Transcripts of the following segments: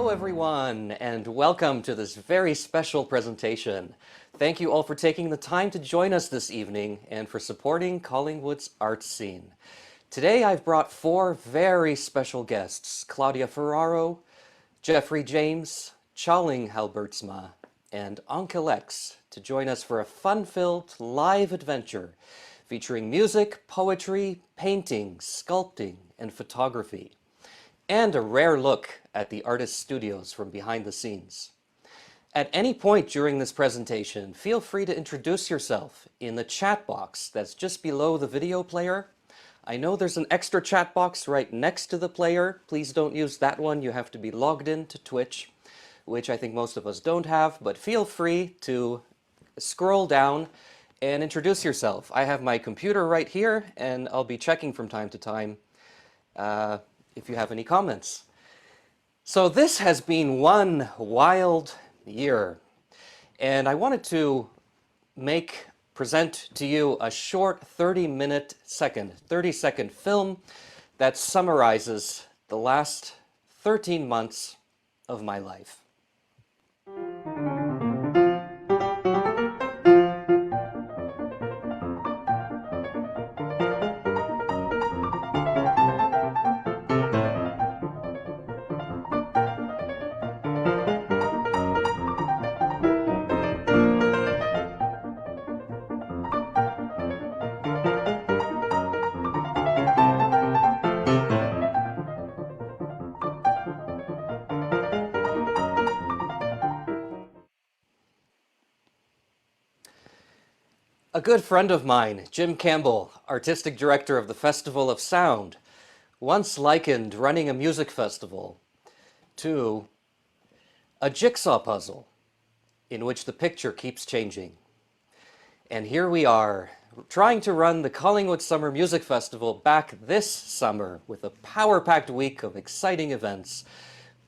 Hello everyone, and welcome to this very special presentation. Thank you all for taking the time to join us this evening and for supporting Collingwood's art scene. Today I've brought four very special guests, Claudia Ferraro, Geoffrey James, Tjalling Halbertsma, and Anke Lex, to join us for a fun-filled live adventure featuring music, poetry, painting, sculpting, and photography, and a rare look at the artist's studios from behind the scenes. At any point during this presentation, feel free to introduce yourself in the chat box that's just below the video player. I know there's an extra chat box right next to the player. Please don't use that one. You have to be logged in to Twitch, which I think most of us don't have, but feel free to scroll down and introduce yourself. I have my computer right here, and I'll be checking from time to time if you have any comments. So this has been one wild year, and I wanted to present to you a short 30-second film that summarizes the last 13 months of my life. A good friend of mine, Jim Campbell, artistic director of the Festival of Sound, once likened running a music festival to a jigsaw puzzle in which the picture keeps changing. And here we are, trying to run the Collingwood Summer Music Festival back this summer with a power-packed week of exciting events.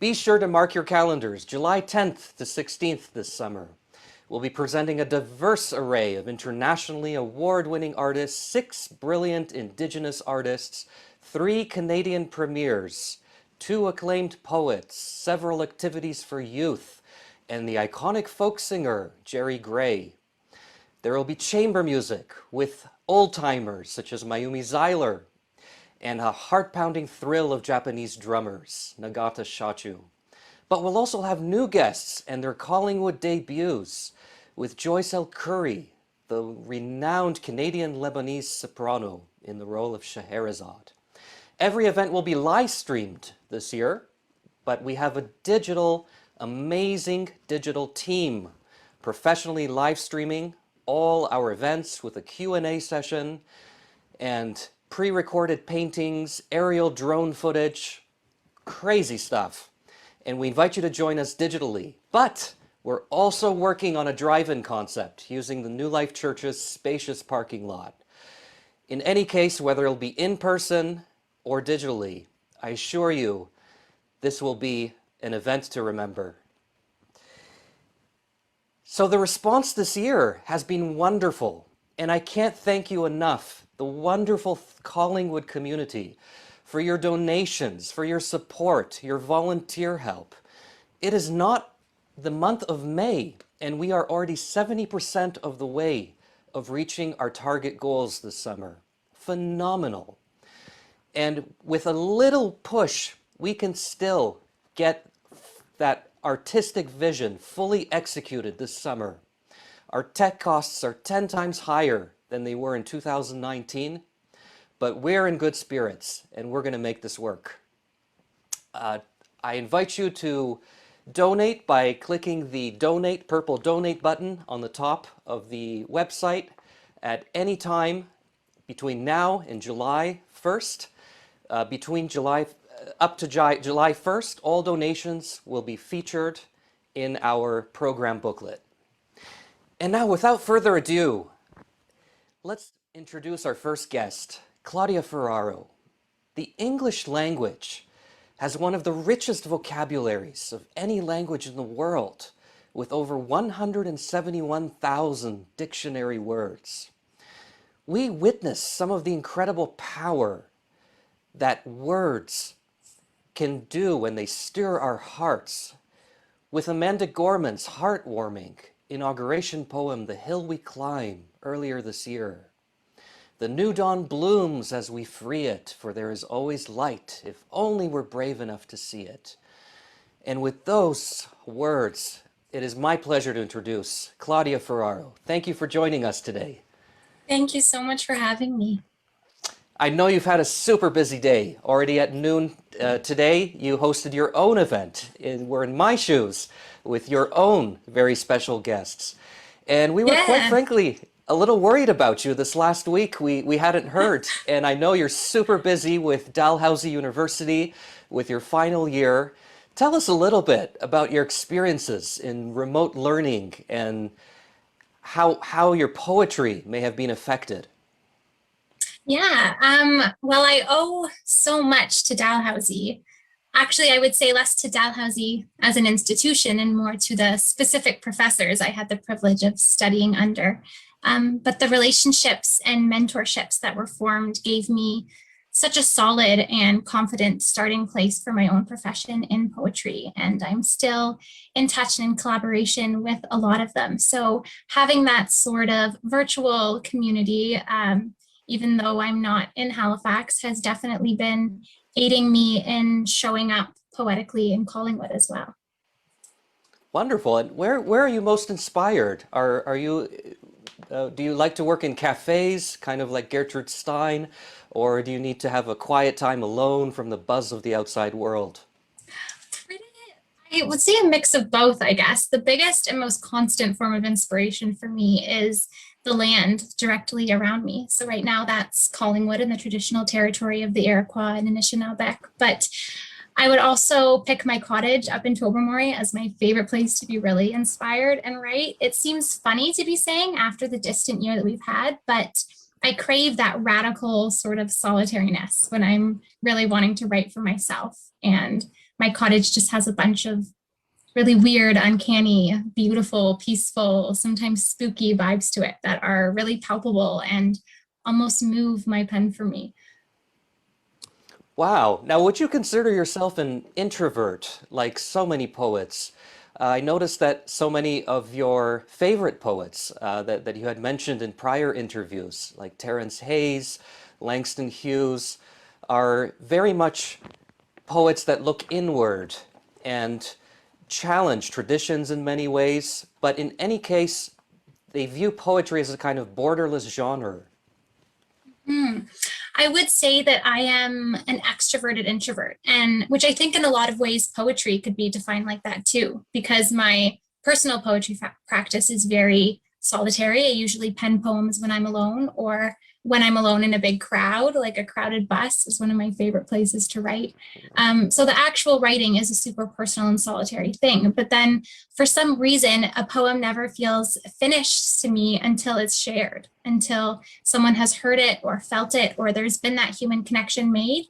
Be sure to mark your calendars, July 10th to 16th this summer. We'll be presenting a diverse array of internationally award-winning artists, 6 brilliant Indigenous artists, 3 Canadian premieres, 2 acclaimed poets, several activities for youth, and the iconic folk singer, Jerry Gray. There will be chamber music with old-timers such as Mayumi Zyler, and a heart-pounding thrill of Japanese drummers, Nagata Shachu. But we'll also have new guests and their Collingwood debuts, with Joyce L. Curry, the renowned Canadian-Lebanese soprano, in the role of Scheherazade. Every event will be live-streamed this year, but we have a amazing digital team, professionally live-streaming all our events with a Q&A session and pre-recorded paintings, aerial drone footage, crazy stuff. And we invite you to join us digitally. But we're also working on a drive-in concept using the New Life Church's spacious parking lot. In any case, whether it'll be in person or digitally, I assure you this will be an event to remember. So the response this year has been wonderful, and I can't thank you enough, the wonderful Collingwood community, for your donations, for your support, your volunteer help. It is not the month of May, and we are already 70% of the way of reaching our target goals this summer. Phenomenal. And with a little push, we can still get that artistic vision fully executed this summer. Our tech costs are 10 times higher than they were in 2019, but we're in good spirits, and we're going to make this work. I invite you to donate by clicking the purple donate button on the top of the website at any time between now and July 1st. Up to July 1st, all donations will be featured in our program booklet. And now, without further ado, let's introduce our first guest, Claudia Ferraro. The English language has one of the richest vocabularies of any language in the world, with over 171,000 dictionary words. We witness some of the incredible power that words can do when they stir our hearts. With Amanda Gorman's heartwarming inauguration poem, The Hill We Climb, earlier this year. The new dawn blooms as we free it, for there is always light, if only we're brave enough to see it. And with those words, it is my pleasure to introduce Claudia Ferraro. Thank you for joining us today. Thank you so much for having me. I know you've had a super busy day. Already at noon today, you hosted your own event. We're in my shoes with your own very special guests. And we were quite Yeah. frankly a little worried about you this last week. We hadn't heard. And I know you're super busy with Dalhousie University with your final year. Tell us a little bit about your experiences in remote learning and how your poetry may have been affected. Yeah. Well, I owe so much to Dalhousie. Actually, I would say less to Dalhousie as an institution and more to the specific professors I had the privilege of studying under. But the relationships and mentorships that were formed gave me such a solid and confident starting place for my own profession in poetry. And I'm still in touch and in collaboration with a lot of them. So having that sort of virtual community, even though I'm not in Halifax, has definitely been aiding me in showing up poetically in Collingwood as well. Wonderful. And where are you most inspired? Are you do you like to work in cafes, kind of like Gertrude Stein, or do you need to have a quiet time alone from the buzz of the outside world? I would say a mix of both, I guess. The biggest and most constant form of inspiration for me is the land directly around me. So right now that's Collingwood in the traditional territory of the Iroquois and Anishinaabe. But I would also pick my cottage up in Tobermory as my favorite place to be really inspired and write. It seems funny to be saying after the distant year that we've had, but I crave that radical sort of solitariness when I'm really wanting to write for myself. And my cottage just has a bunch of really weird, uncanny, beautiful, peaceful, sometimes spooky vibes to it that are really palpable and almost move my pen for me. Wow. Now, would you consider yourself an introvert, like so many poets? I noticed that so many of your favorite poets that you had mentioned in prior interviews, like Terence Hayes, Langston Hughes, are very much poets that look inward and challenge traditions in many ways, but in any case, they view poetry as a kind of borderless genre. Hmm. I would say that I am an extroverted introvert, and which I think in a lot of ways poetry could be defined like that too, because my personal poetry practice is very solitary. I usually pen poems when I'm alone or when I'm alone in a big crowd, like a crowded bus is one of my favorite places to write. So the actual writing is a super personal and solitary thing. But then for some reason, a poem never feels finished to me until it's shared, until someone has heard it or felt it, or there's been that human connection made.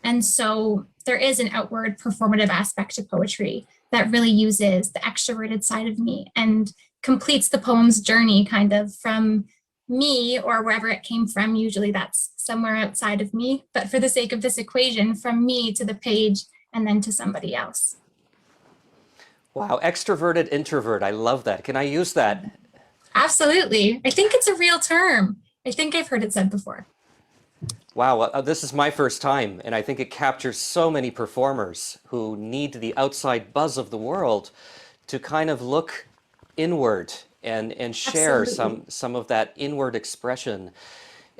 And so there is an outward performative aspect to poetry that really uses the extroverted side of me and completes the poem's journey kind of from me or wherever it came from. Usually that's somewhere outside of me, but for the sake of this equation, from me to the page and then to somebody else. Wow, extroverted introvert. I love that. Can I use that? Absolutely. I think it's a real term. I think I've heard it said before. Wow, this is my first time, and I think it captures so many performers who need the outside buzz of the world to kind of look inward and share Absolutely. some of that inward expression.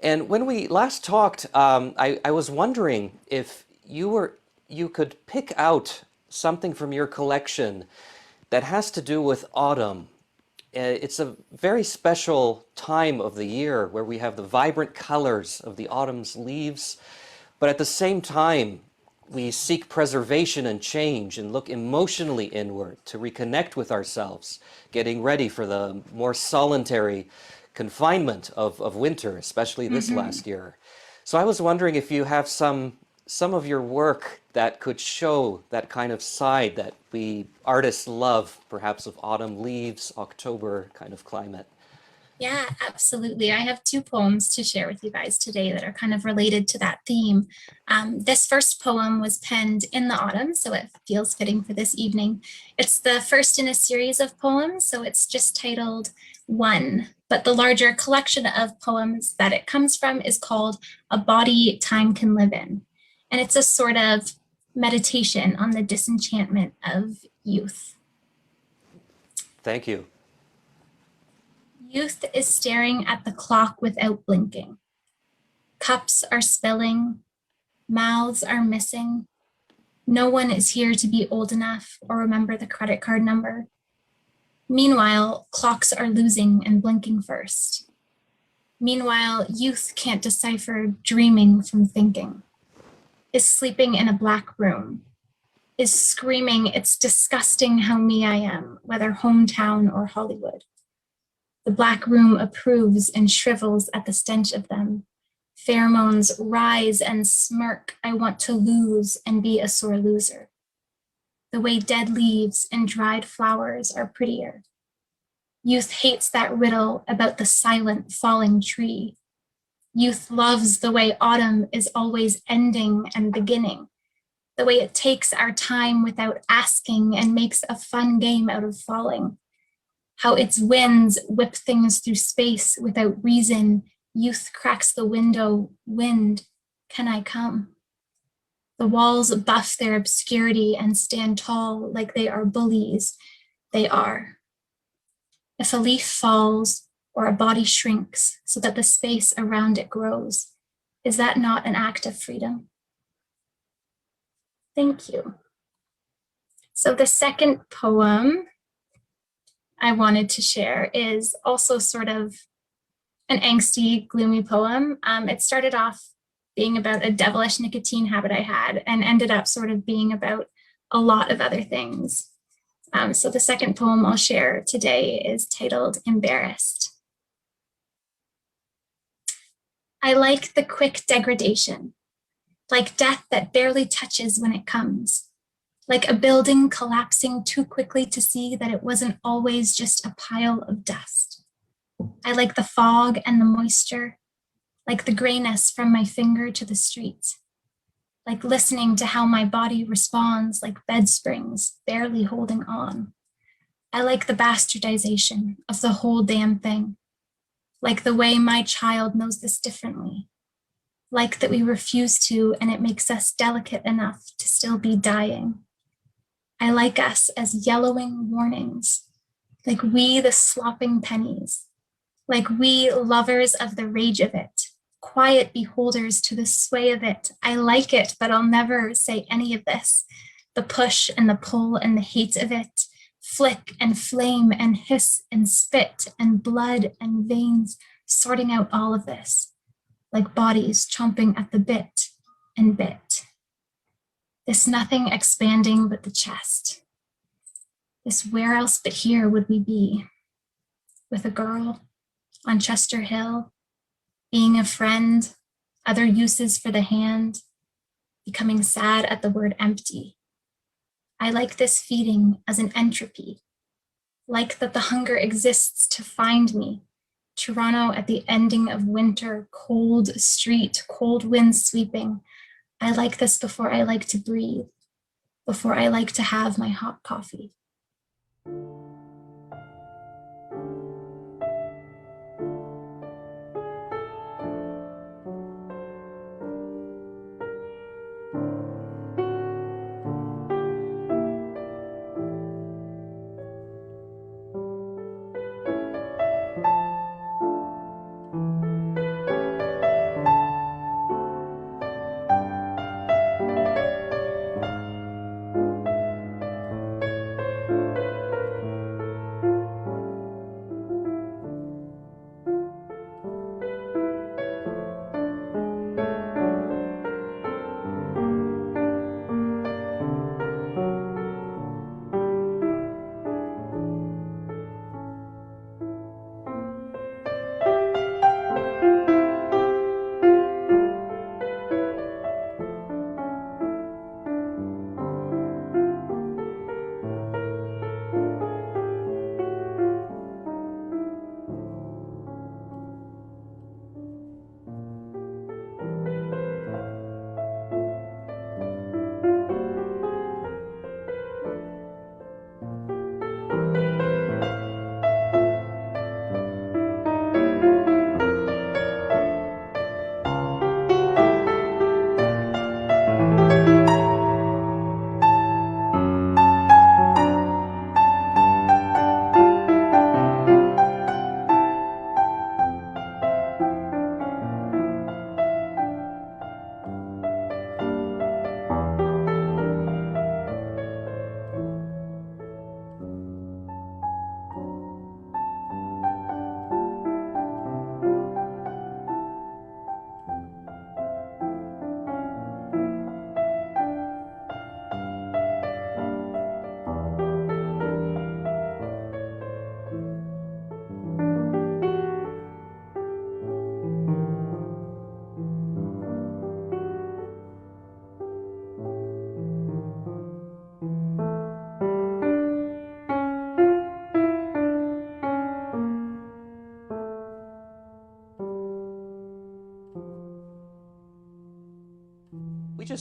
And when we last talked, I was wondering if you could pick out something from your collection that has to do with autumn. It's a very special time of the year where we have the vibrant colors of the autumn's leaves, but at the same time, we seek preservation and change and look emotionally inward to reconnect with ourselves, getting ready for the more solitary confinement of winter, especially this Mhm. last year. So I was wondering if you have some of your work that could show that kind of side that we artists love, perhaps of autumn leaves, October kind of climate. Yeah, absolutely. I have two poems to share with you guys today that are kind of related to that theme. This first poem was penned in the autumn, so it feels fitting for this evening. It's the first in a series of poems, so it's just titled One, but the larger collection of poems that it comes from is called A Body Time Can Live In. And it's a sort of meditation on the disenchantment of youth. Thank you. Youth is staring at the clock without blinking. Cups are spilling, mouths are missing. No one is here to be old enough or remember the credit card number. Meanwhile, clocks are losing and blinking first. Meanwhile, youth can't decipher dreaming from thinking, is sleeping in a black room, is screaming, it's disgusting how me I am, whether hometown or Hollywood. The black room approves and shrivels at the stench of them. Pheromones rise and smirk, I want to lose and be a sore loser. The way dead leaves and dried flowers are prettier. Youth hates that riddle about the silent falling tree. Youth loves the way autumn is always ending and beginning, the way it takes our time without asking and makes a fun game out of falling. How its winds whip things through space without reason. Youth cracks the window, wind, can I come? The walls buff their obscurity and stand tall like they are bullies. They are. If a leaf falls or a body shrinks so that the space around it grows, is that not an act of freedom? Thank you. So the second poem I wanted to share is also sort of an angsty, gloomy poem. It started off being about a devilish nicotine habit I had and ended up sort of being about a lot of other things. So the second poem I'll share today is titled Embarrassed. I like the quick degradation, like death that barely touches when it comes, like a building collapsing too quickly to see that it wasn't always just a pile of dust. I like the fog and the moisture, like the grayness from my finger to the street, like listening to how my body responds like bed springs, barely holding on. I like the bastardization of the whole damn thing, like the way my child knows this differently, like that we refuse to and it makes us delicate enough to still be dying. I like us as yellowing warnings, like we the slopping pennies, like we lovers of the rage of it, quiet beholders to the sway of it. I like it, but I'll never say any of this. The push and the pull and the hate of it, flick and flame and hiss and spit and blood and veins, sorting out all of this, like bodies chomping at the bit and bit. This nothing expanding but the chest. This where else but here would we be? With a girl on Chester Hill, being a friend, other uses for the hand, becoming sad at the word empty. I like this feeding as an entropy, like that the hunger exists to find me. Toronto at the ending of winter, cold street, cold wind sweeping. I like this before I like to breathe, before I like to have my hot coffee.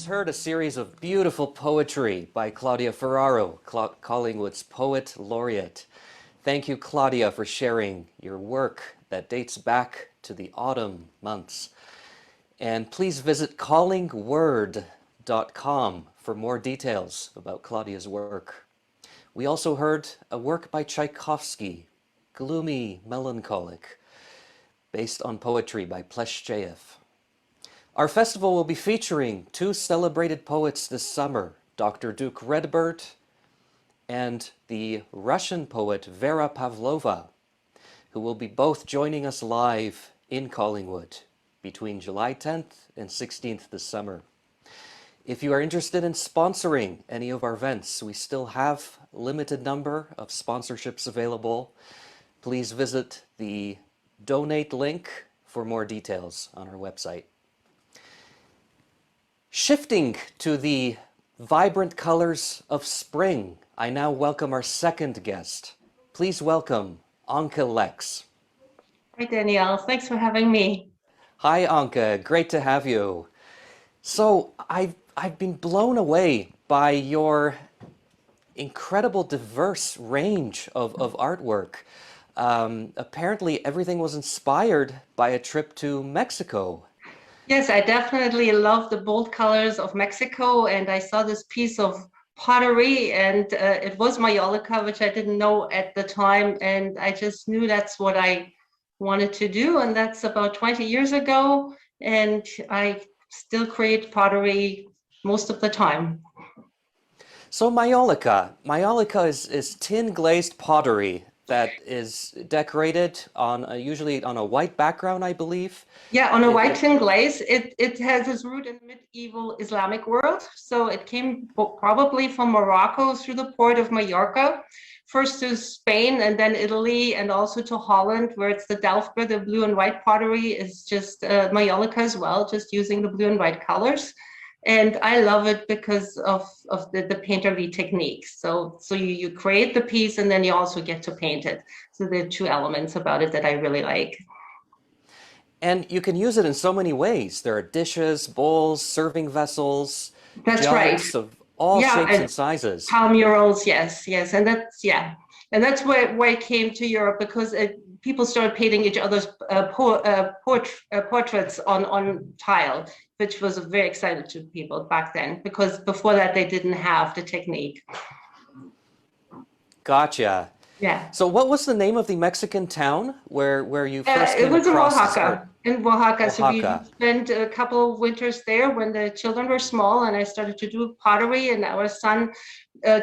just heard a series of beautiful poetry by Claudia Ferraro, Collingwood's Poet Laureate. Thank you, Claudia, for sharing your work that dates back to the autumn months. And please visit callingword.com for more details about Claudia's work. We also heard a work by Tchaikovsky, Gloomy Melancholic, based on poetry by Pleshcheyev. Our festival will be featuring two celebrated poets this summer, Dr. Duke Redbert and the Russian poet Vera Pavlova, who will be both joining us live in Collingwood between July 10th and 16th this summer. If you are interested in sponsoring any of our events, we still have a limited number of sponsorships available. Please visit the donate link for more details on our website. Shifting to the vibrant colors of spring, I now welcome our second guest. Please welcome Anke Lex. Hi, Danielle. Thanks for having me. Hi, Anke. Great to have you. So I've been blown away by your incredible diverse range of artwork. Apparently, everything was inspired by a trip to Mexico. Yes, I definitely love the bold colors of Mexico, and I saw this piece of pottery, and it was Mallorca, which I didn't know at the time, and I just knew that's what I wanted to do, and that's about 20 years ago, and I still create pottery most of the time. So Mallorca is tin glazed pottery that is decorated on usually on a white background, I believe. Yeah, on a white tin glaze. It has its root in the medieval Islamic world. So it came probably from Morocco through the port of Mallorca, first to Spain and then Italy and also to Holland, where it's the Delftware, the blue and white pottery is just Mallorca as well, just using the blue and white colors. And I love it because of the painterly technique. So you create the piece and then you also get to paint it. So there are two elements about it that I really like. And you can use it in so many ways. There are dishes, bowls, serving vessels, That's right, jugs of all shapes and sizes. Palm murals, yes, and that's where I came to Europe, because people started painting each other's portraits on tile, which was very exciting to people back then, because before that they didn't have the technique. Gotcha. Yeah. So what was the name of the Mexican town where you first came It was across this Oaxaca. art? In Oaxaca. So we Oaxaca. spent a couple of winters there when the children were small, and I started to do pottery, and our son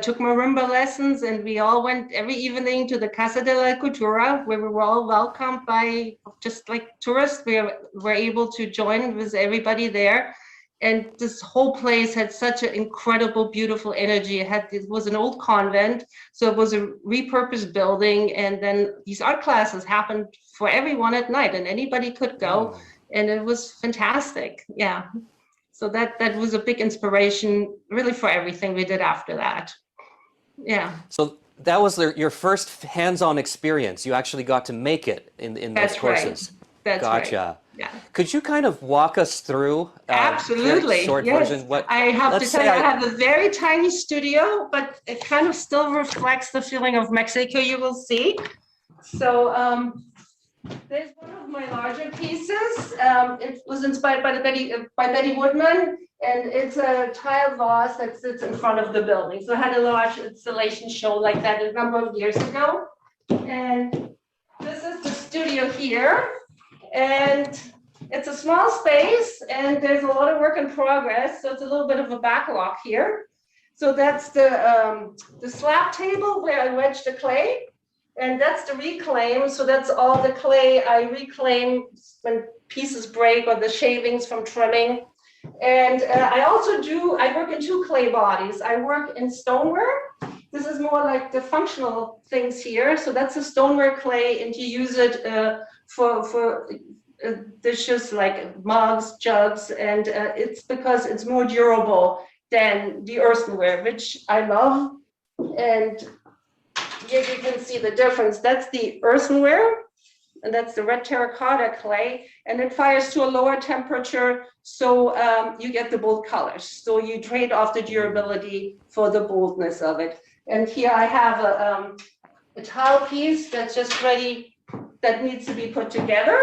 took marimba lessons, and we all went every evening to the Casa de la Cultura, where we were all welcomed by just like tourists. We were able to join with everybody there. And this whole place had such an incredible, beautiful energy. It was an old convent, so it was a repurposed building. And then these art classes happened for everyone at night, and anybody could go. And it was fantastic. Yeah. So that was a big inspiration, really, for everything we did after that. Yeah. So that was your first hands-on experience. You actually got to make it in those courses. That's gotcha. Right. Yeah. Could you kind of walk us through absolutely short yes. version? I have to tell you, I have a very tiny studio, but it kind of still reflects the feeling of Mexico, you will see. So there's one of my larger pieces. It was inspired by Betty Woodman, and it's a tile vase that sits in front of the building. So I had a large installation show like that a number of years ago. And this is the studio here. And it's a small space, and there's a lot of work in progress, so it's a little bit of a backlog here. So that's the slab table where I wedge the clay, and that's the reclaim. So that's all the clay I reclaim when pieces break or the shavings from trimming. And I work in two clay bodies. I work in stoneware. This is more like the functional things here. So that's a stoneware clay, and you use it for dishes like mugs, jugs, and it's because it's more durable than the earthenware, which I love. And here you can see the difference. That's the earthenware, and that's the red terracotta clay, and it fires to a lower temperature, so you get the bold colors. So you trade off the durability for the boldness of it. And here I have a tile piece that's just ready, that needs to be put together.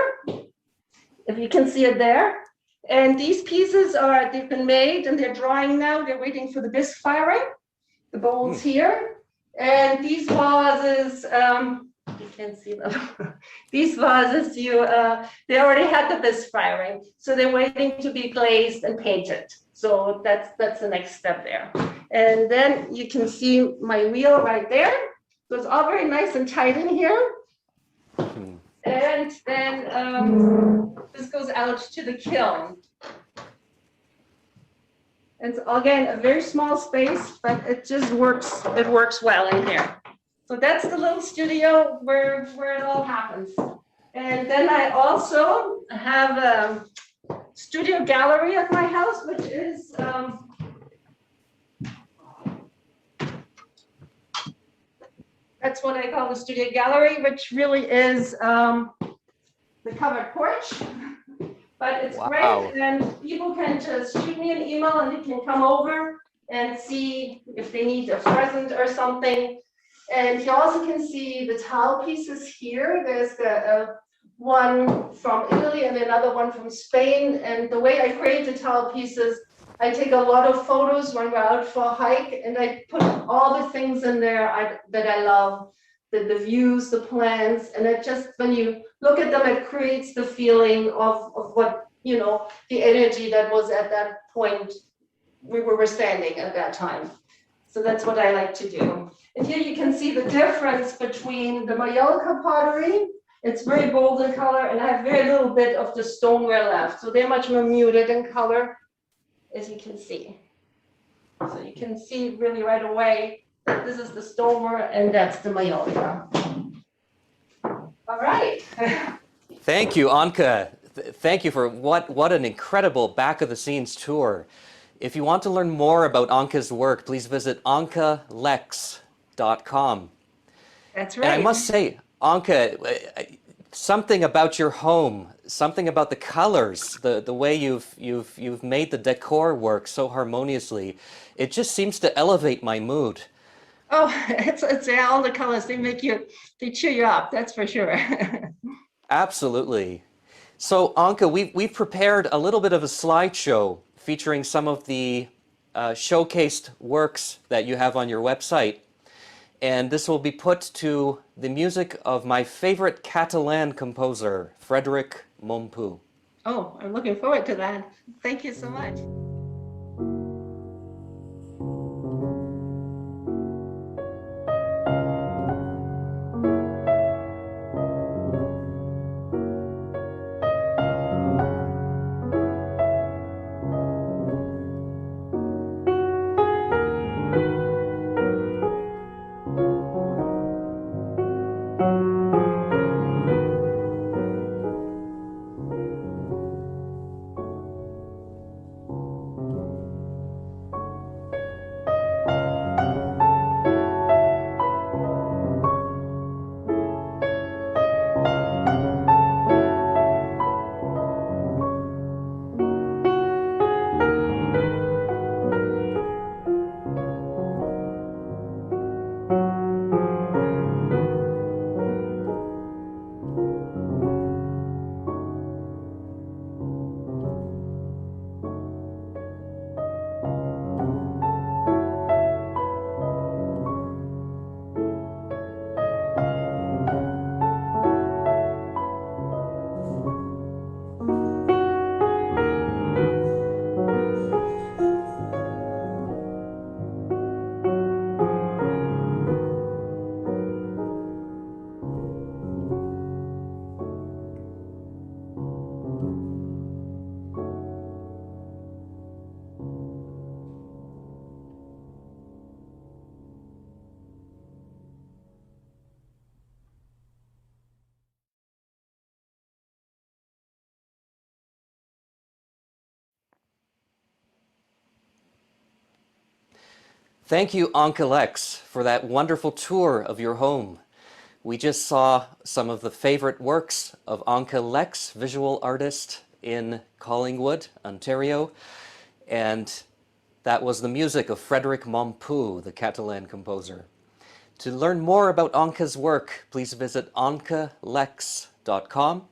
If you can see it there. And these pieces they've been made and they're drying now. They're waiting for the bisque firing, the bowls here. And these vases, you can't see them. These vases, they already had the bisque firing. So they're waiting to be glazed and painted. So that's the next step there. And then you can see my wheel right there. So it's all very nice and tight in here. And then this goes out to the kiln. It's again a very small space, but it just works. It works well in here. So that's the little studio where it all happens. And then I also have a studio gallery at my house, which is that's what I call the studio gallery, which really is the covered porch. But it's great, and people can just shoot me an email and they can come over and see if they need a present or something. And you also can see the tile pieces here. There's the one from Italy and another one from Spain. And the way I create the tile pieces, I take a lot of photos when we're out for a hike, and I put all the things in there that I love, the views, the plants, and it just, when you look at them, it creates the feeling of what, the energy that was at that point we were standing at that time. So that's what I like to do. And here you can see the difference between the Mallorca pottery. It's very bold in color, and I have very little bit of the stoneware left. So they're much more muted in color, as you can see. So you can see really right away that this is the stoneware and that's the Mallorca. All right. Thank you, Anke. Thank you for what an incredible back of the scenes tour. If you want to learn more about Anke's work, please visit ankelex.com. That's right. And I must say, Anke, something about your home, something about the colors, the way you've made the decor work so harmoniously, it just seems to elevate my mood. Oh, it's all the colors. They cheer you up. That's for sure. Absolutely. So, Anke, we've prepared a little bit of a slideshow featuring some of the showcased works that you have on your website. And this will be put to the music of my favorite Catalan composer, Frederic Mompou. Oh, I'm looking forward to that. Thank you so much. Thank you, Anke Lex, for that wonderful tour of your home. We just saw some of the favorite works of Anke Lex, visual artist in Collingwood, Ontario, and that was the music of Frédéric Mompou, the Catalan composer. To learn more about Anke's work, please visit ankelex.com.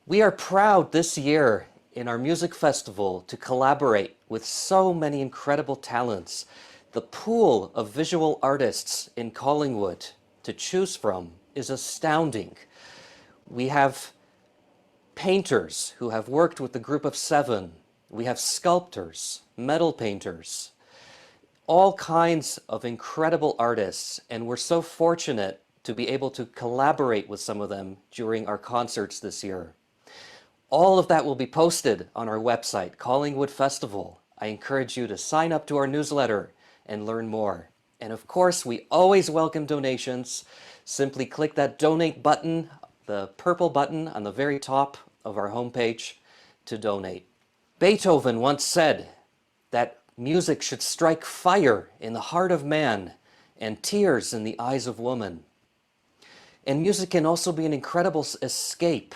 We are proud this year in our music festival to collaborate with so many incredible talents. The pool of visual artists in Collingwood to choose from is astounding. We have painters who have worked with the Group of Seven. We have sculptors, metal painters, all kinds of incredible artists, and we're so fortunate to be able to collaborate with some of them during our concerts this year. All of that will be posted on our website, Collingwood Festival. I encourage you to sign up to our newsletter and learn more. And of course, we always welcome donations. Simply click that donate button, the purple button on the very top of our homepage to donate. Beethoven once said that music should strike fire in the heart of man and tears in the eyes of woman. And music can also be an incredible escape,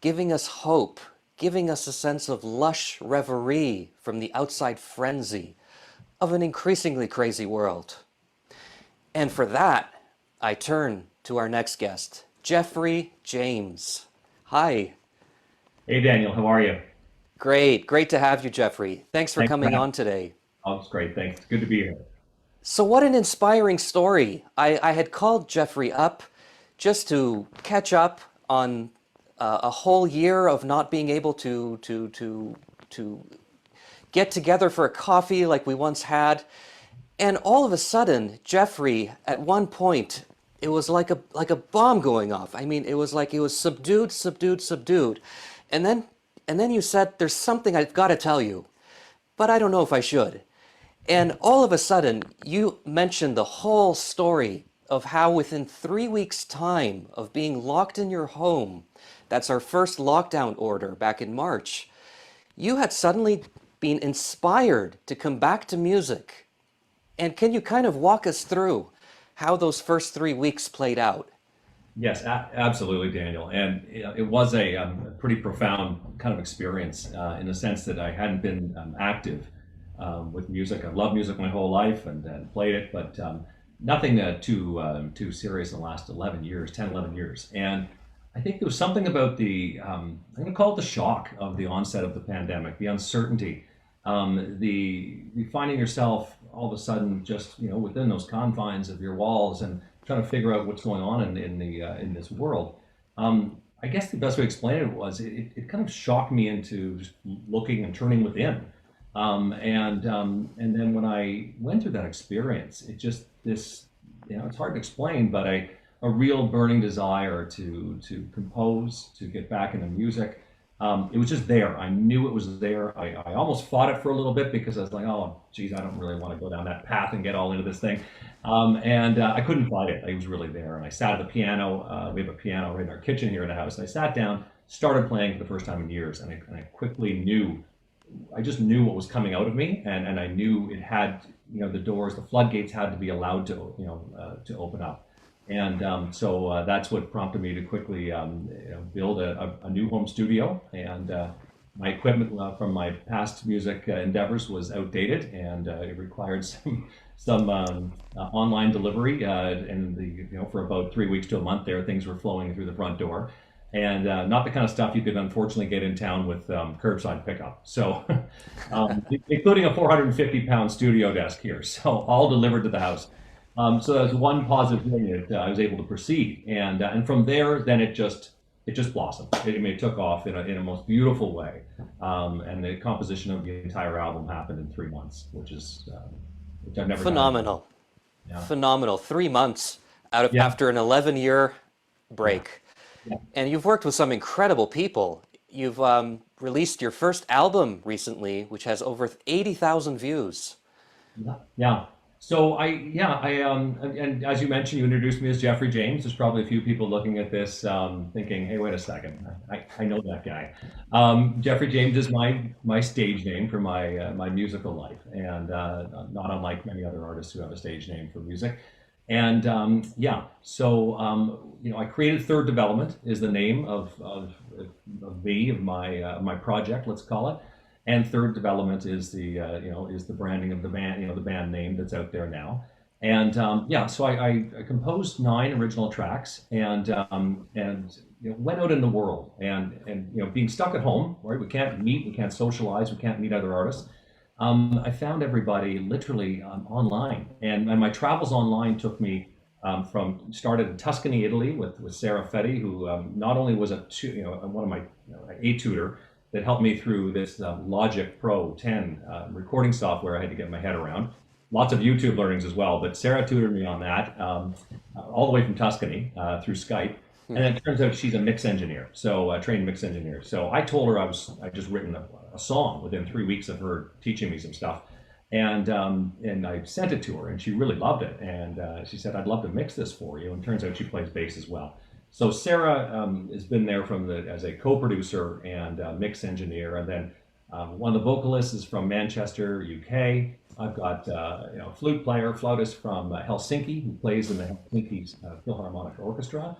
giving us hope, giving us a sense of lush reverie from the outside frenzy of an increasingly crazy world. And for that, I turn to our next guest, Geoffrey James. Hi. Hey, Daniel, how are you? Great to have you, Geoffrey. Thanks for coming on today. Oh, it's great, thanks. Good to be here. So what an inspiring story. I had called Geoffrey up just to catch up on a whole year of not being able to get together for a coffee like we once had. And all of a sudden, Geoffrey, at one point, it was like a bomb going off. I mean, it was like it was subdued. And then you said, there's something I've got to tell you, but I don't know if I should. And all of a sudden, you mentioned the whole story of how within 3 weeks' time of being locked in your home, that's our first lockdown order back in March, you had suddenly been inspired to come back to music. And can you kind of walk us through how those first 3 weeks played out? Yes, absolutely, Daniel. And it was a pretty profound kind of experience in the sense that I hadn't been active with music. I've loved music my whole life and played it, but nothing too serious in the last 11 years. And I think there was something about I'm going to call it the shock of the onset of the pandemic, the uncertainty, the finding yourself all of a sudden just within those confines of your walls and trying to figure out what's going on in this world. I guess the best way to explain it was it kind of shocked me into just looking and turning within. And then when I went through that experience, it just it's hard to explain, but a real burning desire to compose, to get back into music. It was just there. I knew it was there. I almost fought it for a little bit because I was like, oh, geez, I don't really want to go down that path and get all into this thing. And I couldn't fight it. It was really there. And I sat at the piano. We have a piano right in our kitchen here in the house. And I sat down, started playing for the first time in years. And I quickly knew, I just knew what was coming out of me. And I knew it had, the doors, the floodgates had to be allowed to open up. And so that's what prompted me to quickly build a new home studio. And my equipment from my past music endeavors was outdated, and it required some online delivery. And for about 3 weeks to a month there, things were flowing through the front door. And not the kind of stuff you could unfortunately get in town with curbside pickup. So, including a 450-pound studio desk here. So all delivered to the house. So that's one positive thing that I was able to proceed, and from there, then it just blossomed. It took off in a most beautiful way, and the composition of the entire album happened in 3 months, which I've never phenomenal. Yeah. Phenomenal. 3 months after an 11-year break, and you've worked with some incredible people. You've released your first album recently, which has over 80,000 views. Yeah. So and as you mentioned, you introduced me as Geoffrey James. There's probably a few people looking at this thinking, hey, wait a second, I know that guy. Geoffrey James is my stage name for my musical life, and not unlike many other artists who have a stage name for music. And yeah, so I created Third Development is the name of my project, let's call it. And Third Development is the is the branding of the band, the band name that's out there now. And yeah, so I composed 9 original tracks and went out in the world and being stuck at home, right? We can't meet, we can't socialize, we can't meet other artists. I found everybody literally online, and my travels online took me started in Tuscany, Italy, with Sarah Fetty, who not only was one of my a tutor that helped me through this Logic Pro 10 recording software I had to get my head around. Lots of YouTube learnings as well, but Sarah tutored me on that all the way from Tuscany through Skype. And then it turns out she's a mix engineer, so a trained mix engineer. So I told her I just written a song within 3 weeks of her teaching me some stuff, and I sent it to her, and she really loved it. And she said, "I'd love to mix this for you." And it turns out she plays bass as well. So Sarah has been there as a co-producer and mix engineer, and then one of the vocalists is from Manchester, UK. I've got a flautist from Helsinki who plays in the Helsinki Philharmonic Orchestra.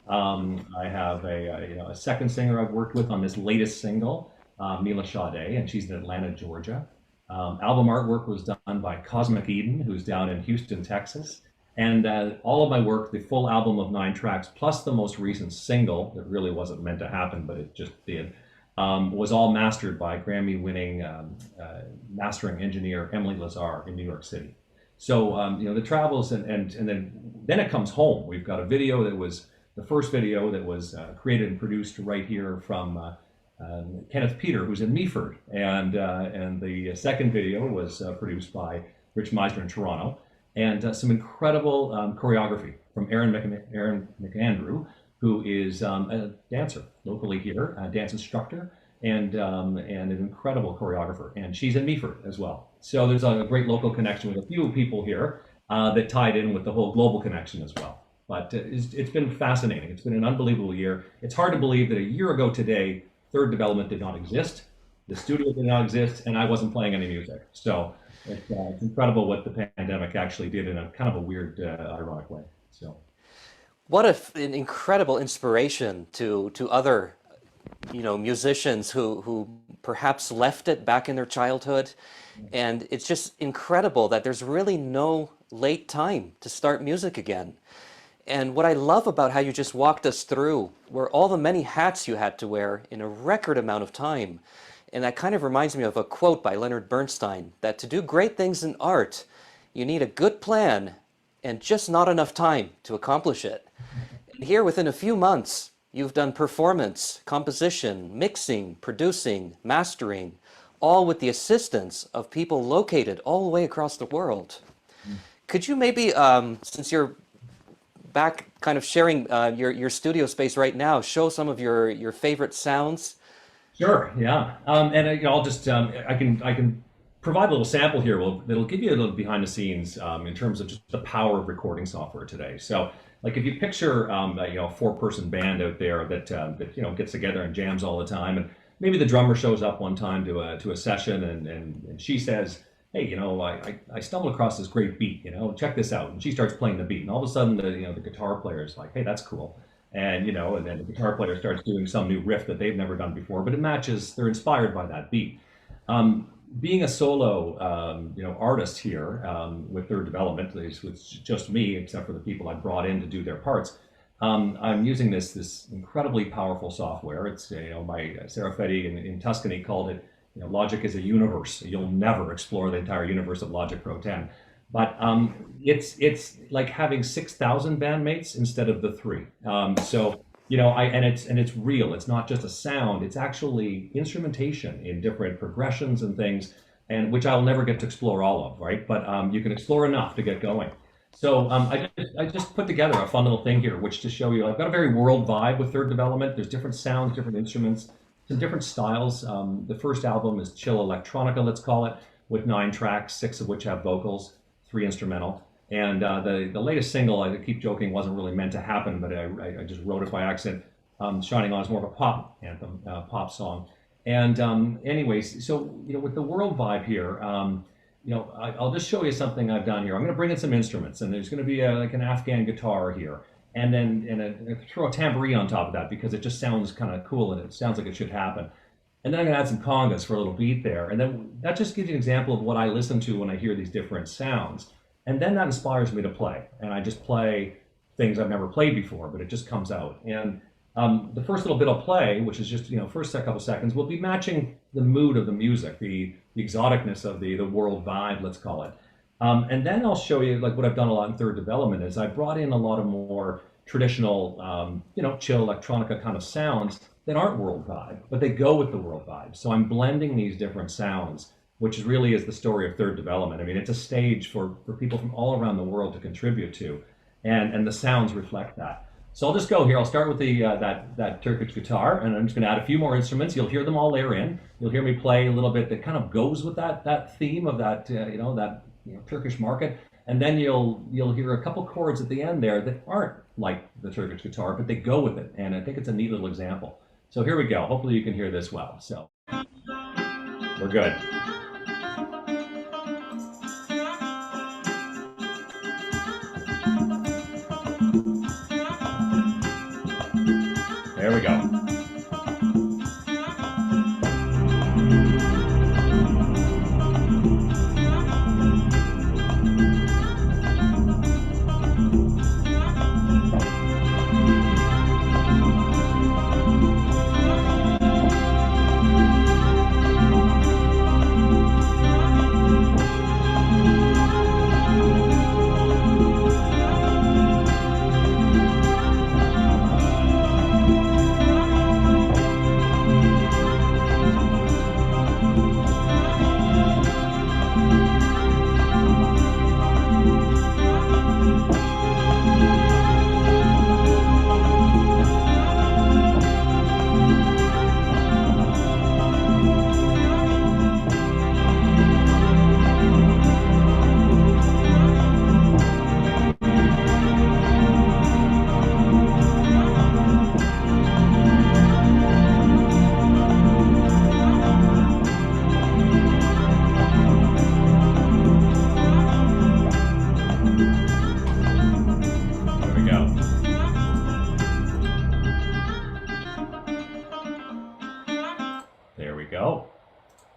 I have a second singer I've worked with on this latest single, Mila Sade, and she's in Atlanta, Georgia. Album artwork was done by Cosmic Eden, who's down in Houston, Texas. And all of my work, the full album of 9 tracks, plus the most recent single that really wasn't meant to happen, but it just did, was all mastered by Grammy-winning mastering engineer Emily Lazar in New York City. So the travels, and then it comes home. We've got a video that was the first video that was created and produced right here from Kenneth Peter, who's in Meaford, and the second video was produced by Rich Meisner in Toronto, and some incredible choreography from Aaron McAndrew, who is a dancer locally here, a dance instructor, and an incredible choreographer, and she's in Meaford as well. So there's a great local connection with a few people here that tied in with the whole global connection as well. But it's been fascinating. It's been an unbelievable year. It's hard to believe that a year ago today, Third Development did not exist, the studio did not exist, and I wasn't playing any music. So it's incredible what the pandemic actually did in a kind of a weird, ironic way. So, what an incredible inspiration to other, musicians who perhaps left it back in their childhood, and it's just incredible that there's really no late time to start music again. And what I love about how you just walked us through were all the many hats you had to wear in a record amount of time. And that kind of reminds me of a quote by Leonard Bernstein, that to do great things in art, you need a good plan and just not enough time to accomplish it. And here within a few months, you've done performance, composition, mixing, producing, mastering, all with the assistance of people located all the way across the world. Could you maybe, since you're back kind of sharing your studio space right now, show some of your favorite sounds? Sure, yeah. And I'll just, I can provide a little sample here that'll give you a little behind the scenes in terms of just the power of recording software today. So like if you picture a 4-person band out there that gets together and jams all the time, and maybe the drummer shows up one time to a session and she says, "Hey, I stumbled across this great beat, check this out." And she starts playing the beat, and all of a sudden the guitar player is like, "Hey, that's cool." And and then the guitar player starts doing some new riff that they've never done before, but it matches, they're inspired by that beat. Being a solo artist here with Third Development, it's just me, except for the people I brought in to do their parts. I'm using this incredibly powerful software. It's my Sarah Fetty in Tuscany called it Logic is a universe. You'll never explore the entire universe of Logic Pro 10. But it's like having 6,000 bandmates instead of the 3. So it's real. It's not just a sound. It's actually instrumentation in different progressions and things, and which I'll never get to explore all of, right? But you can explore enough to get going. So I just put together a fun little thing here, which to show you, I've got a very world vibe with Third Development. There's different sounds, different instruments, some different styles. The first album is Chill Electronica, let's call it, with 9 tracks, 6 of which have vocals, 3 instrumental. And the latest single, I keep joking, wasn't really meant to happen, but I just wrote it by accident. Shining On is more of a pop anthem, pop song. And anyways, so with the world vibe here, I'll just show you something I've done here. I'm going to bring in some instruments, and there's going to be like an Afghan guitar here, and then throw a tambourine on top of that because it just sounds kind of cool and it sounds like it should happen. And then I'm going to add some congas for a little beat there, and then that just gives you an example of what I listen to when I hear these different sounds. And then that inspires me to play, and I just play things I've never played before, but it just comes out. And the first little bit I'll play, which is just first couple seconds, will be matching the mood of the music, the exoticness of the world vibe, let's call it. And then I'll show you, like what I've done a lot in third development is I brought in a lot of more traditional, chill electronica kind of sounds that aren't world vibe, but they go with the world vibe. So I'm blending these different sounds, which really is the story of third development. I mean, it's a stage for people from all around the world to contribute to, and the sounds reflect that. So I'll just go here. I'll start with the that Turkish guitar, and I'm just going to add a few more instruments. You'll hear them all layer in. You'll hear me play a little bit that kind of goes with that theme of that Turkish market, and then you'll hear a couple chords at the end there that aren't like the Turkish guitar, but they go with it, and I think it's a neat little example. So here we go. Hopefully you can hear this well. So we're good. There we go.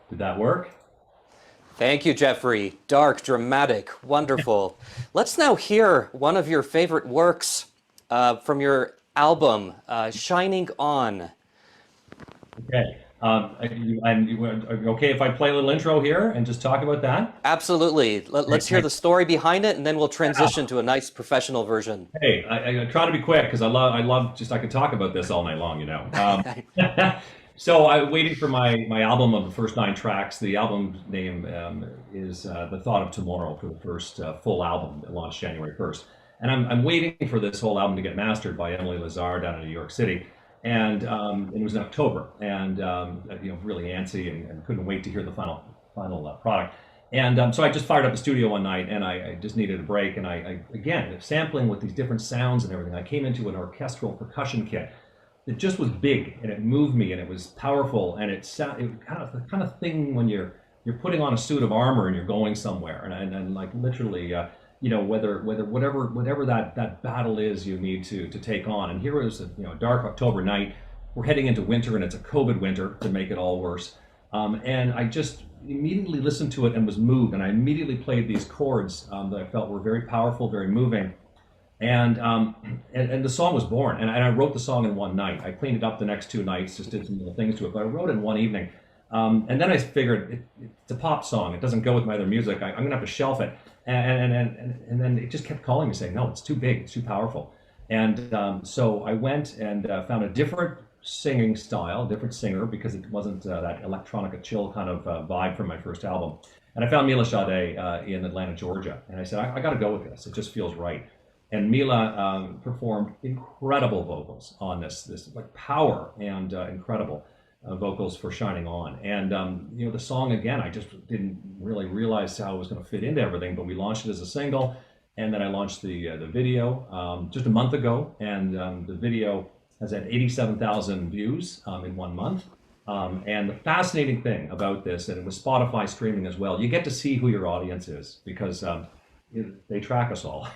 Did that work? Thank you, Geoffrey. Dark, dramatic, wonderful. Let's now hear one of your favorite works from your album, Shining On. Okay. Are you okay if I play a little intro here and just talk about that? Absolutely. Let's hear the story behind it, and then we'll transition to a nice professional version. Hey, I try to be quick because I love I could talk about this all night long, So I'm waiting for my album of the first 9 tracks. The album name is The Thought of Tomorrow, for the first full album that launched January 1st. And I'm waiting for this whole album to get mastered by Emily Lazar down in New York City. And it was in October, and really antsy and couldn't wait to hear the final product. And so I just fired up the studio one night, and I just needed a break. And I again, sampling with these different sounds and everything, I came into an orchestral percussion kit. It just was big, and it moved me, and it was powerful, and it kind of thing when you're putting on a suit of armor and you're going somewhere, and like literally, whatever that battle is you need to take on. And here was a dark October night. We're heading into winter, and it's a COVID winter to make it all worse. And I just immediately listened to it and was moved, and I immediately played these chords that I felt were very powerful, very moving. And the song was born, and I wrote the song in one night. I cleaned it up the next 2 nights, just did some little things to it, but I wrote it in one evening. And then I figured it's a pop song. It doesn't go with my other music. I'm gonna have to shelf it. And then it just kept calling me, saying, no, it's too big, it's too powerful. And so I went and found a different singing style, different singer, because it wasn't that electronica chill kind of vibe from my first album. And I found Mila Sade in Atlanta, Georgia. And I said, I got to go with this. It just feels right. And Mila performed incredible vocals on this like power and incredible vocals for Shining On. And the song, again, I just didn't really realize how it was going to fit into everything, but we launched it as a single, and then I launched the video just a month ago, and the video has had 87,000 views in 1 month. And the fascinating thing about this, and with Spotify streaming as well, you get to see who your audience is because they track us all,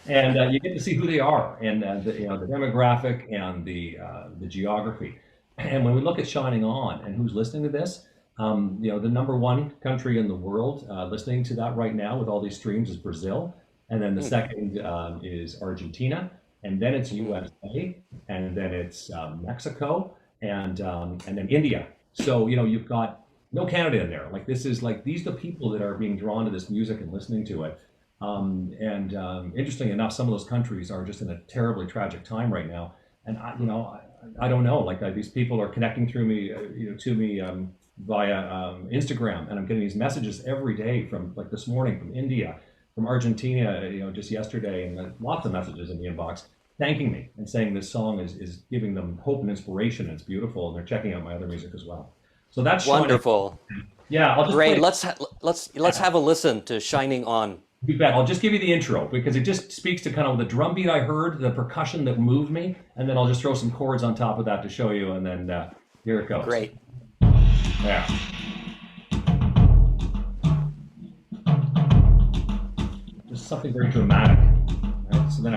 and you get to see who they are, and the demographic and the geography. And when we look at Shining On and who's listening to this, the number one country in the world listening to that right now with all these streams is Brazil, and then the second is Argentina, and then it's USA, and then it's Mexico, and then India. So you've got no Canada in there. Like these are the people that are being drawn to this music and listening to it. Interestingly enough, some of those countries are just in a terribly tragic time right now, and I don't know. Like these people are connecting through me, to me via Instagram, and I'm getting these messages every day from like this morning from India, from Argentina, just yesterday, and lots of messages in the inbox thanking me and saying this song is giving them hope and inspiration, and it's beautiful, and they're checking out my other music as well. So that's wonderful. Yeah, I'll just Ray, play. let's have a listen to Shining On. You bet. I'll just give you the intro because it just speaks to kind of the drum beat I heard, the percussion that moved me, and then I'll just throw some chords on top of that to show you, and then here it goes. Great. Yeah. Just something very dramatic. Right? So then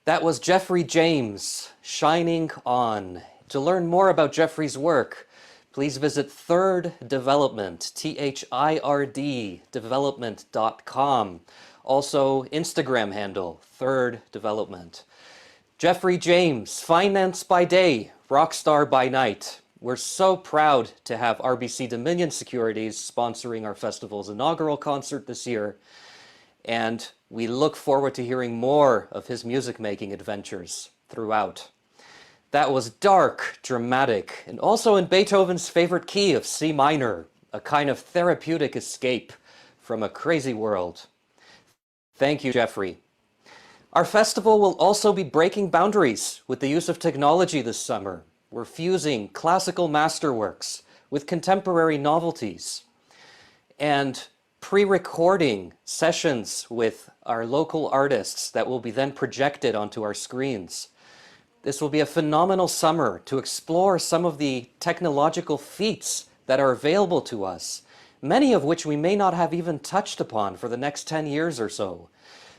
That was Geoffrey James, Shining On. To learn more about Geoffrey's work, please visit Third Development, THIRD, development.com. Also, Instagram handle, Third Development. Geoffrey James, finance by day, rockstar by night. We're so proud to have RBC Dominion Securities sponsoring our festival's inaugural concert this year, and we look forward to hearing more of his music-making adventures throughout. That was dark, dramatic, and also in Beethoven's favorite key of C minor, a kind of therapeutic escape from a crazy world. Thank you, Geoffrey. Our festival will also be breaking boundaries with the use of technology this summer. We're fusing classical masterworks with contemporary novelties and pre-recording sessions with our local artists that will be then projected onto our screens. This will be a phenomenal summer to explore some of the technological feats that are available to us, many of which we may not have even touched upon for the next 10 years or so.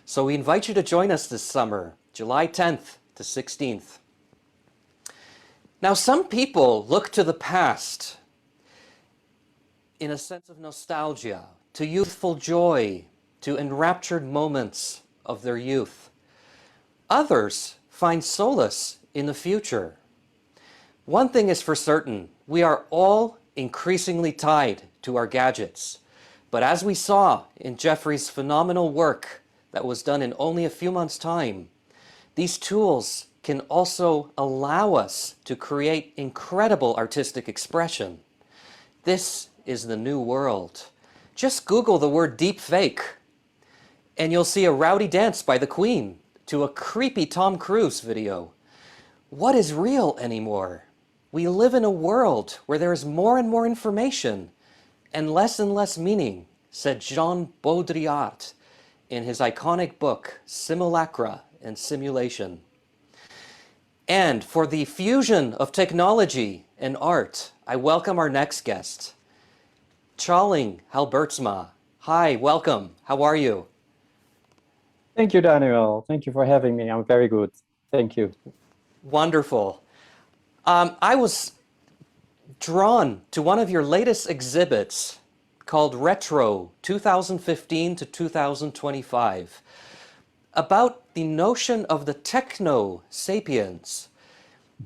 So we invite you to join us this summer, July 10th to 16th. Now, some people look to the past in a sense of nostalgia, to youthful joy, to enraptured moments of their youth. Others find solace in the future. One thing is for certain, we are all increasingly tied to our gadgets. But as we saw in Geoffrey's phenomenal work that was done in only a few months' time, these tools can also allow us to create incredible artistic expression. This is the new world. Just Google the word deep fake, and you'll see a rowdy dance by the Queen to a creepy Tom Cruise video. What is real anymore? We live in a world where there is more and more information and less meaning, said Jean Baudrillard in his iconic book, Simulacra and Simulation. And for the fusion of technology and art, I welcome our next guest, Tjalling Halbertsma. Hi, welcome. How are you? Thank you, Daniel. Thank you for having me. I'm very good. Thank you. Wonderful. I was drawn to one of your latest exhibits called Retro 2015 to 2025 about the notion of the techno-sapiens.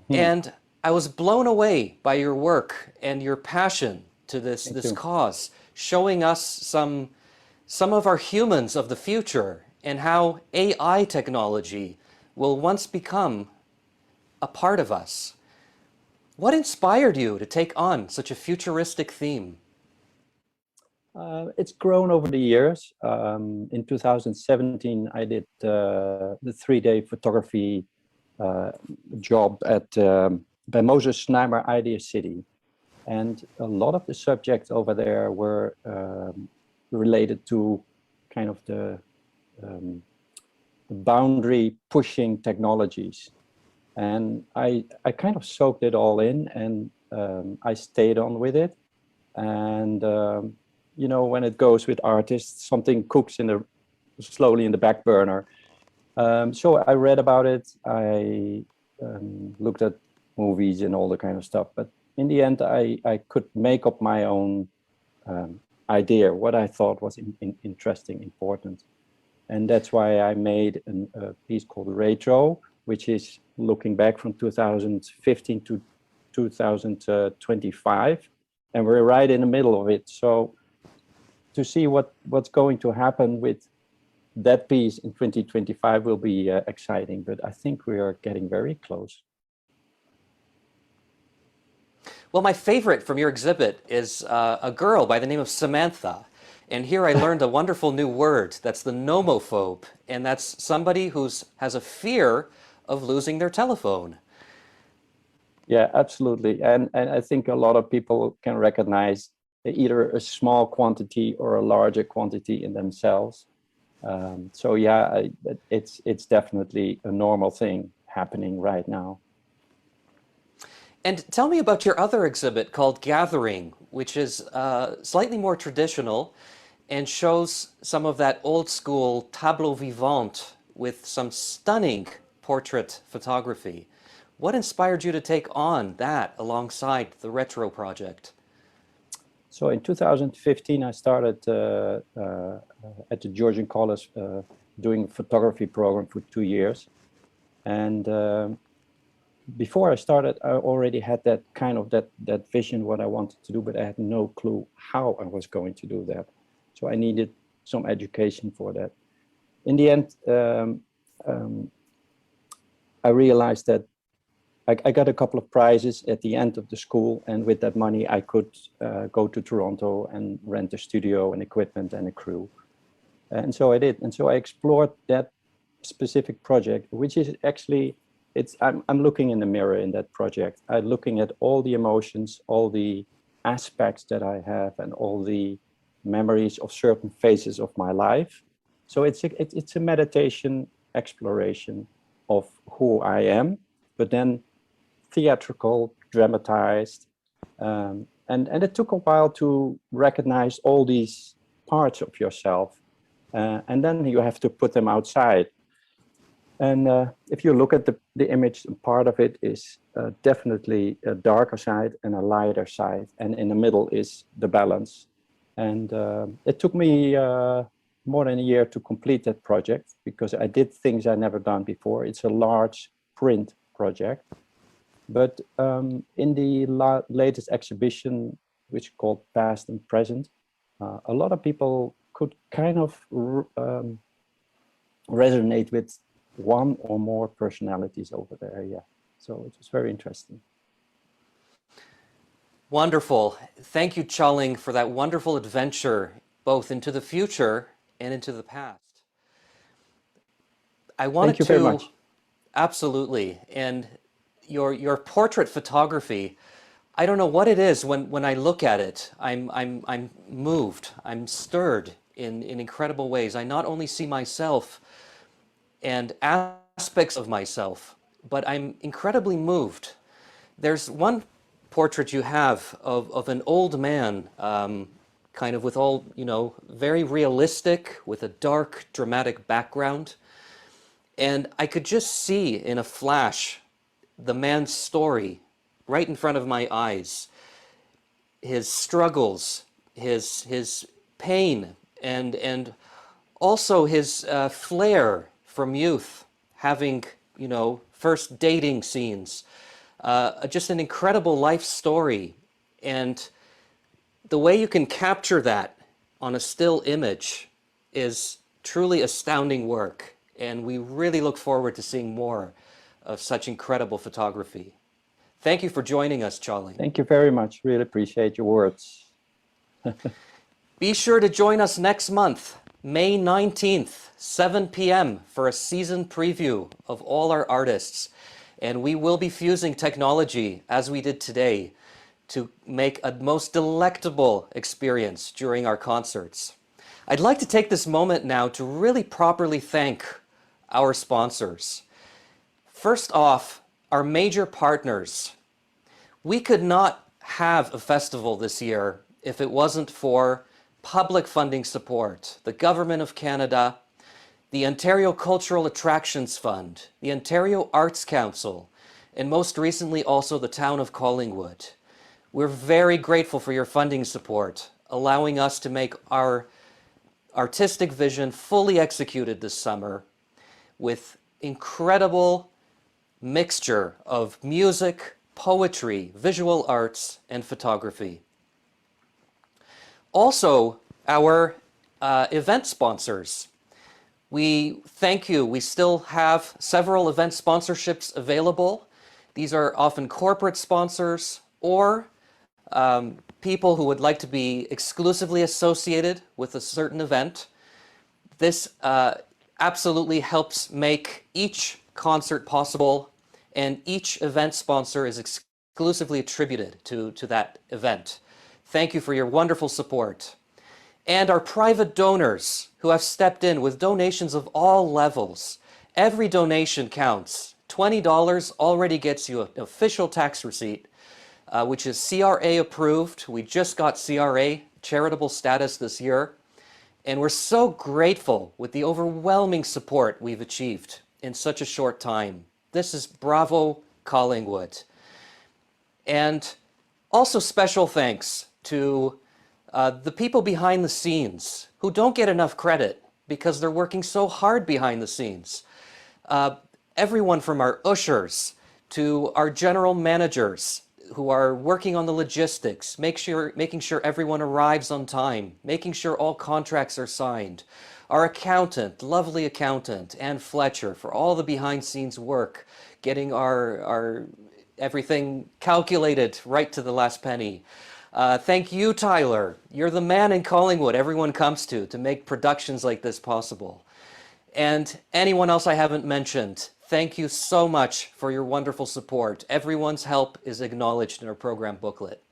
And I was blown away by your work and your passion to this cause, showing us some of our humans of the future and how AI technology will once become a part of us. What inspired you to take on such a futuristic theme? It's grown over the years. In 2017, I did the 3-day photography job at by Moses Snijmer Idea City. And a lot of the subjects over there were related to kind of the boundary pushing technologies. And I kind of soaked it all in, and I stayed on with it. And, you know, when it goes with artists, something cooks slowly in the back burner. So I read about it. I looked at movies and all the kind of stuff. But in the end, I could make up my own idea, what I thought was interesting, important. And that's why I made a piece called Retro, which is looking back from 2015 to 2025. And we're right in the middle of it. So to see what's going to happen with that piece in 2025 will be exciting. But I think we are getting very close. Well, my favorite from your exhibit is a girl by the name of Samantha. And here I learned a wonderful new word. That's the nomophobe. And that's somebody who has a fear of losing their telephone. Yeah, absolutely. And I think a lot of people can recognize either a small quantity or a larger quantity in themselves. So yeah, it's definitely a normal thing happening right now. And tell me about your other exhibit called Gathering, which is slightly more traditional and shows some of that old school tableau vivant with some stunning portrait photography. What inspired you to take on that alongside the retro project? So in 2015, I started at the Georgian College doing a photography program for 2 years. And before I started, I already had that kind of that vision, what I wanted to do, but I had no clue how I was going to do that. So I needed some education for that. In the end, I realized that I got a couple of prizes at the end of the school, and with that money I could go to Toronto and rent a studio and equipment and a crew. And so I did. And so I explored that specific project, which is actually, I'm looking in the mirror in that project. I'm looking at all the emotions, all the aspects that I have, and all the memories of certain phases of my life. So it's a meditation exploration of who I am, but then theatrical, dramatized, and it took a while to recognize all these parts of yourself, and then you have to put them outside. And if you look at the image, part of it is definitely a darker side and a lighter side, and in the middle is the balance. And it took me more than a year to complete that project, because I did things I never done before. It's a large print project. But in the latest exhibition, which is called Past and Present, a lot of people could kind of resonate with one or more personalities over there. Yeah, so it was very interesting. Wonderful. Thank you, Tjalling, for that wonderful adventure, both into the future and into the past. I wanted Thank you very much. Absolutely. And your portrait photography, I don't know what it is. When I look at it, I'm moved. I'm stirred in incredible ways. I not only see myself and aspects of myself, but I'm incredibly moved. There's one portrait you have of an old man, kind of with all, very realistic, with a dark, dramatic background. And I could just see in a flash the man's story right in front of my eyes. His struggles, his pain, and also his flair from youth, having, first dating scenes. Just an incredible life story. And the way you can capture that on a still image is truly astounding work. And we really look forward to seeing more of such incredible photography. Thank you for joining us, Tjalling. Thank you very much. Really appreciate your words. Be sure to join us next month, May 19th, 7 p.m. for a season preview of all our artists. And we will be fusing technology, as we did today, to make a most delectable experience during our concerts. I'd like to take this moment now to really properly thank our sponsors. First off, our major partners. We could not have a festival this year if it wasn't for public funding support, the Government of Canada, the Ontario Cultural Attractions Fund, the Ontario Arts Council, and most recently also the town of Collingwood. We're very grateful for your funding support, allowing us to make our artistic vision fully executed this summer with incredible mixture of music, poetry, visual arts, and photography. Also, our event sponsors. We thank you. We still have several event sponsorships available. These are often corporate sponsors or people who would like to be exclusively associated with a certain event. This absolutely helps make each concert possible, and each event sponsor is exclusively attributed to that event. Thank you for your wonderful support. And our private donors who have stepped in with donations of all levels. Every donation counts. $20 already gets you an official tax receipt, which is CRA approved. We just got CRA charitable status this year. And we're so grateful with the overwhelming support we've achieved in such a short time. This is bravo, Collingwood. And also special thanks to the people behind the scenes who don't get enough credit because they're working so hard behind the scenes. Everyone from our ushers to our general managers who are working on the logistics, making sure everyone arrives on time, making sure all contracts are signed. Our accountant, lovely accountant, Anne Fletcher, for all the behind-scenes work, getting our everything calculated right to the last penny. Thank you, Tyler. You're the man in Collingwood everyone comes to make productions like this possible. And anyone else I haven't mentioned, thank you so much for your wonderful support. Everyone's help is acknowledged in our program booklet.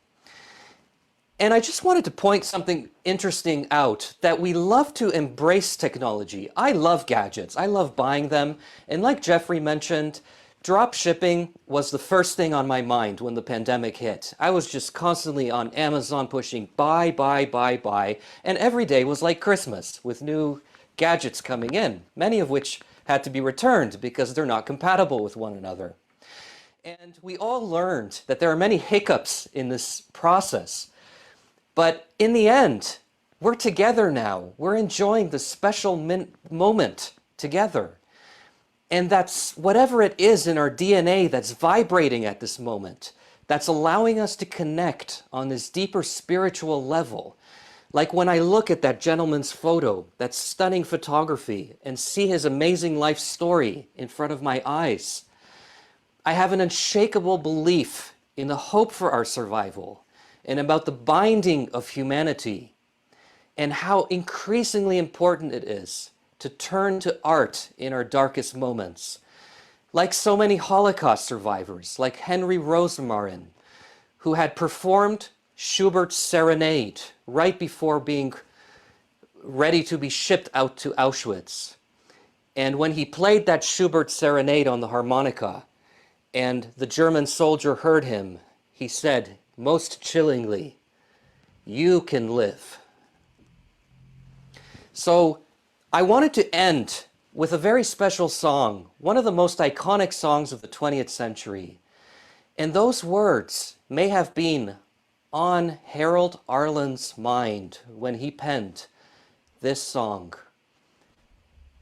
And I just wanted to point something interesting out, that we love to embrace technology. I love gadgets. I love buying them. And like Geoffrey mentioned, drop shipping was the first thing on my mind when the pandemic hit. I was just constantly on Amazon pushing buy, buy, buy, buy. And every day was like Christmas with new gadgets coming in, many of which had to be returned because they're not compatible with one another. And we all learned that there are many hiccups in this process. But in the end, we're together now. We're enjoying the special moment together. And that's whatever it is in our DNA that's vibrating at this moment, that's allowing us to connect on this deeper spiritual level. Like when I look at that gentleman's photo, that stunning photography, and see his amazing life story in front of my eyes, I have an unshakable belief in the hope for our survival and about the binding of humanity and how increasingly important it is to turn to art in our darkest moments. Like so many Holocaust survivors, like Henry Rosemarin, who had performed Schubert's Serenade right before being ready to be shipped out to Auschwitz. And when he played that Schubert Serenade on the harmonica, and the German soldier heard him, he said, most chillingly, "You can live." So I wanted to end with a very special song, one of the most iconic songs of the 20th century. And those words may have been on Harold Arlen's mind when he penned this song.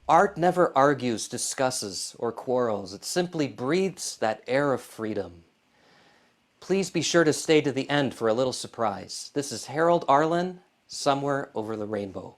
Art never argues, discusses, or quarrels. It simply breathes that air of freedom. Please be sure to stay to the end for a little surprise. This is Harold Arlen, Somewhere Over the Rainbow.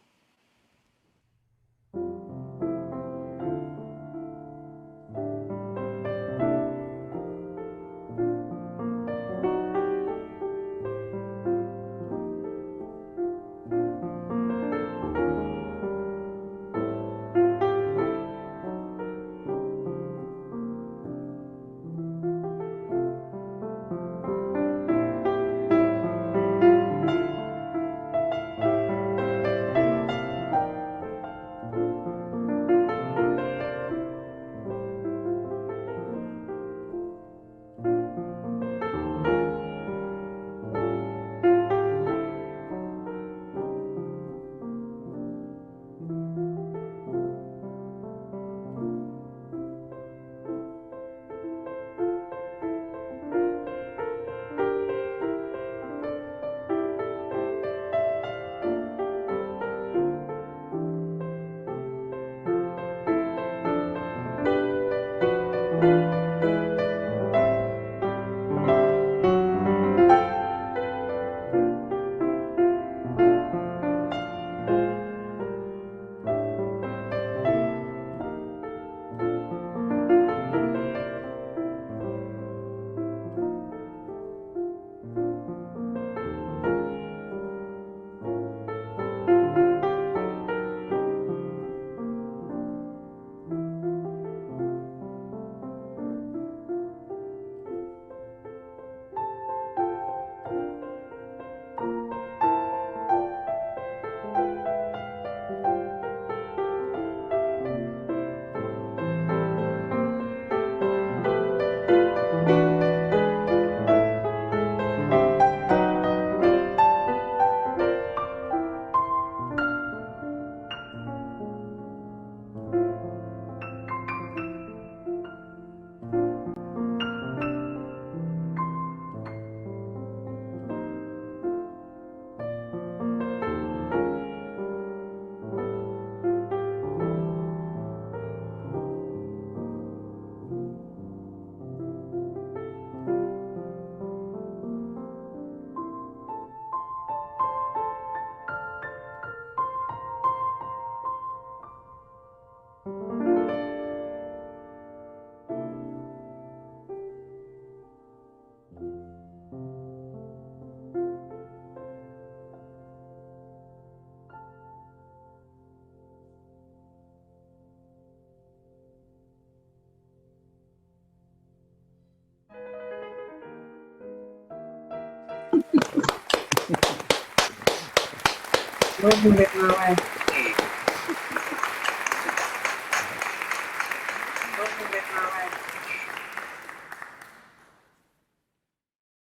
We'll do it my way.